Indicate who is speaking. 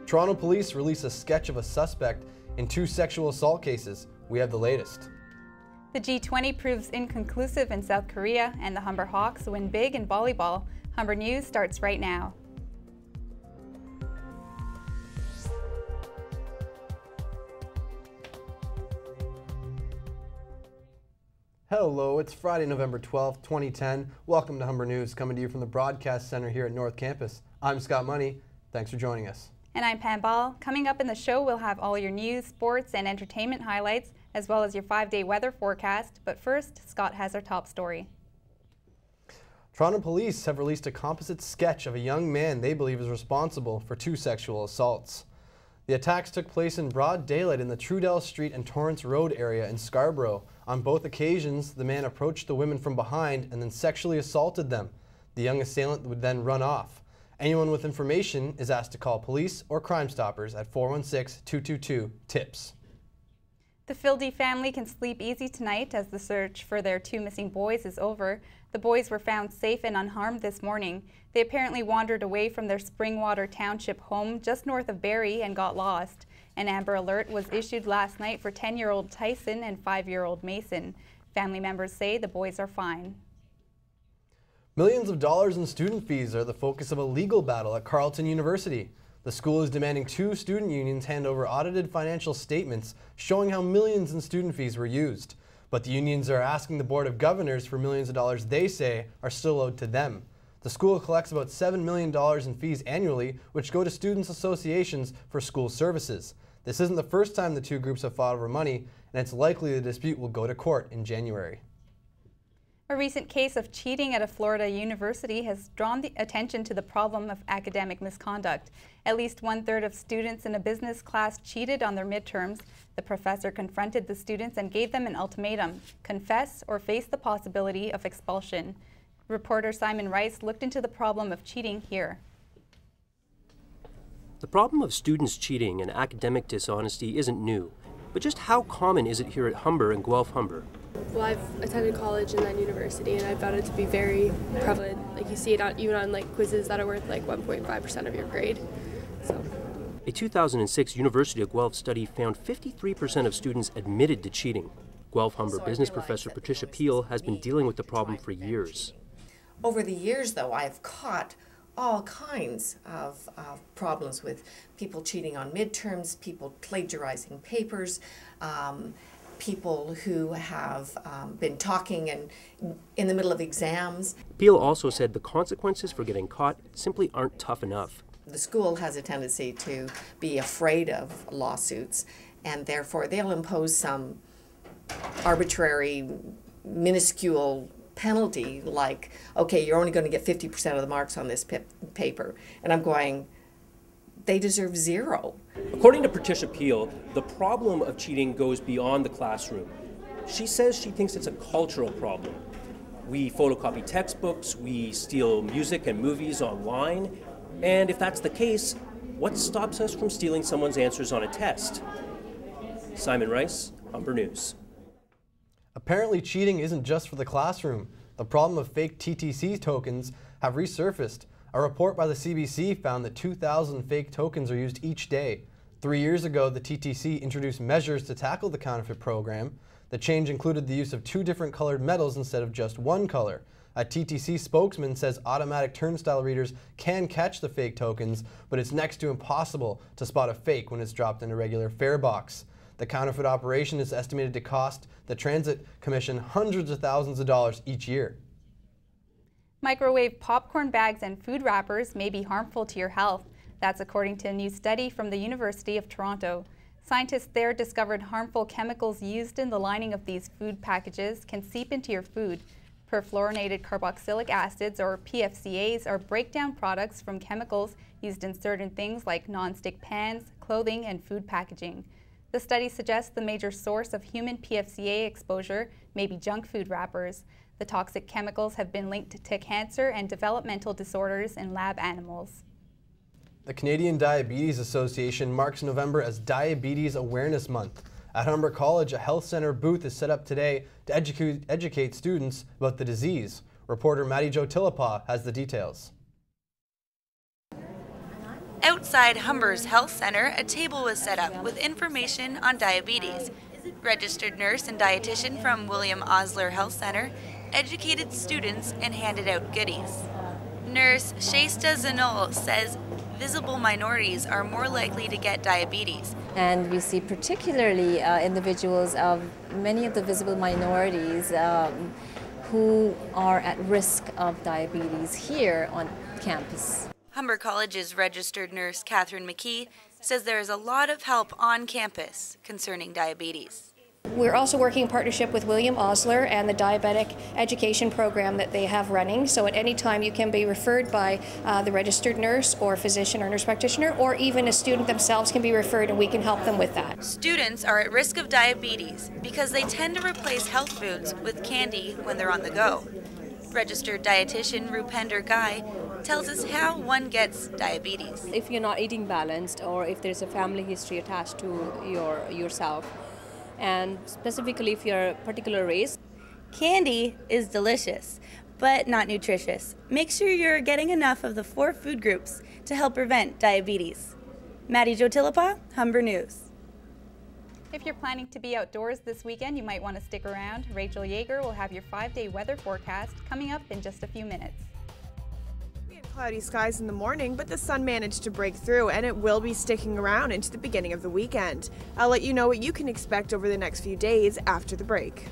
Speaker 1: Toronto police release a sketch of a suspect in 2 sexual assault cases. We have the latest.
Speaker 2: The G20 proves inconclusive in South Korea, and the Humber Hawks win big in volleyball. Humber News starts right now.
Speaker 1: Hello, it's Friday, November 12th, 2010. Welcome to Humber News, coming to you from the Broadcast Center here at North Campus. I'm Scott Money. Thanks for joining us.
Speaker 2: And I'm Pam Ball. Coming up in the show, we'll have all your news, sports, and entertainment highlights, as well as your 5-day weather forecast. But first, Scott has our top story.
Speaker 1: Toronto police have released a composite sketch of a young man they believe is responsible for 2 sexual assaults. The attacks took place in broad daylight in the Trudell Street and Torrance Road area in Scarborough. On both occasions, the man approached the women from behind and then sexually assaulted them. The young assailant would then run off. Anyone with information is asked to call police or Crime Stoppers at 416-222-TIPS.
Speaker 2: The Fildy family can sleep easy tonight as the search for their 2 missing boys is over. The boys were found safe and unharmed this morning. They apparently wandered away from their Springwater Township home just north of Barrie and got lost. An Amber Alert was issued last night for 10-year-old Tyson and 5-year-old Mason. Family members say the boys are fine.
Speaker 1: Millions of dollars in student fees are the focus of a legal battle at Carleton University. The school is demanding 2 student unions hand over audited financial statements showing how millions in student fees were used. But the unions are asking the Board of Governors for millions of dollars they say are still owed to them. The school collects about $7 million in fees annually, which go to students' associations for school services. This isn't the first time the 2 groups have fought over money, and it's likely the dispute will go to court in January.
Speaker 2: A recent case of cheating at a Florida university has drawn the attention to the problem of academic misconduct. At least 1/3 of students in a business class cheated on their midterms. The professor confronted the students and gave them an ultimatum: confess or face the possibility of expulsion. Reporter Simon Rice looked into the problem of cheating here.
Speaker 3: The problem of students cheating and academic dishonesty isn't new, but just how common is it here at Humber and Guelph Humber?
Speaker 4: Well, I've attended college and then university, and I found it to be very prevalent. Like, you see it even on like quizzes that are worth like 1.5% of your grade. So.
Speaker 3: A 2006 University of Guelph study found 53% of students admitted to cheating. Guelph Humber business professor Patricia Peel has been dealing with the problem for years.
Speaker 5: Over the years, though, I've caught all kinds of problems with people cheating on midterms, people plagiarizing papers, people who have been talking in the middle of exams.
Speaker 3: Peel also said the consequences for getting caught simply aren't tough enough.
Speaker 5: The school has a tendency to be afraid of lawsuits, and therefore they'll impose some arbitrary, minuscule penalty like, okay, you're only going to get 50% of the marks on this paper. And I'm going, they deserve 0.
Speaker 3: According to Patricia Peel, the problem of cheating goes beyond the classroom. She says she thinks it's a cultural problem. We photocopy textbooks, we steal music and movies online, and if that's the case, what stops us from stealing someone's answers on a test? Simon Rice, Humber News.
Speaker 1: Apparently cheating isn't just for the classroom. The problem of fake TTC tokens have resurfaced. A report by the CBC found that 2,000 fake tokens are used each day. 3 years ago, the TTC introduced measures to tackle the counterfeit program. The change included the use of 2 different colored metals instead of just 1 color. A TTC spokesman says automatic turnstile readers can catch the fake tokens, but it's next to impossible to spot a fake when it's dropped in a regular fare box. The counterfeit operation is estimated to cost the Transit Commission hundreds of thousands of dollars each year.
Speaker 2: Microwave popcorn bags and food wrappers may be harmful to your health. That's according to a new study from the University of Toronto. Scientists there discovered harmful chemicals used in the lining of these food packages can seep into your food. Perfluorinated carboxylic acids, or PFCAs, are breakdown products from chemicals used in certain things like non-stick pans, clothing, and food packaging. The study suggests the major source of human PFCA exposure may be junk food wrappers. The toxic chemicals have been linked to cancer and developmental disorders in lab animals.
Speaker 1: The Canadian Diabetes Association marks November as Diabetes Awareness Month. At Humber College, a health center booth is set up today to educate students about the disease. Reporter Maddie Jo Tillapa has the details.
Speaker 6: Outside Humber's health center, a table was set up with information on diabetes. Registered nurse and dietitian from William Osler Health Center educated students and handed out goodies. Nurse Shasta Zanol says visible minorities are more likely to get diabetes.
Speaker 7: And we see particularly individuals of many of the visible minorities who are at risk of diabetes here on campus.
Speaker 6: Humber College's registered nurse Catherine McKee says there is a lot of help on campus concerning diabetes.
Speaker 8: We're also working in partnership with William Osler and the diabetic education program that they have running. So at any time you can be referred by the registered nurse or physician or nurse practitioner, or even a student themselves can be referred and we can help them with that.
Speaker 6: Students are at risk of diabetes because they tend to replace health foods with candy when they're on the go. Registered dietitian Rupender Guy tells us how one gets diabetes.
Speaker 9: If you're not eating balanced, or if there's a family history attached to yourself, and specifically if you're a particular race.
Speaker 6: Candy is delicious, but not nutritious. Make sure you're getting enough of the 4 food groups to help prevent diabetes. Maddie Jo Tillapa, Humber News.
Speaker 2: If you're planning to be outdoors this weekend, you might want to stick around. Rachel Yeager will have your 5-day weather forecast coming up in just a few minutes.
Speaker 10: Cloudy skies in the morning, but the sun managed to break through, and it will be sticking around into the beginning of the weekend. I'll let you know what you can expect over the next few days after the break.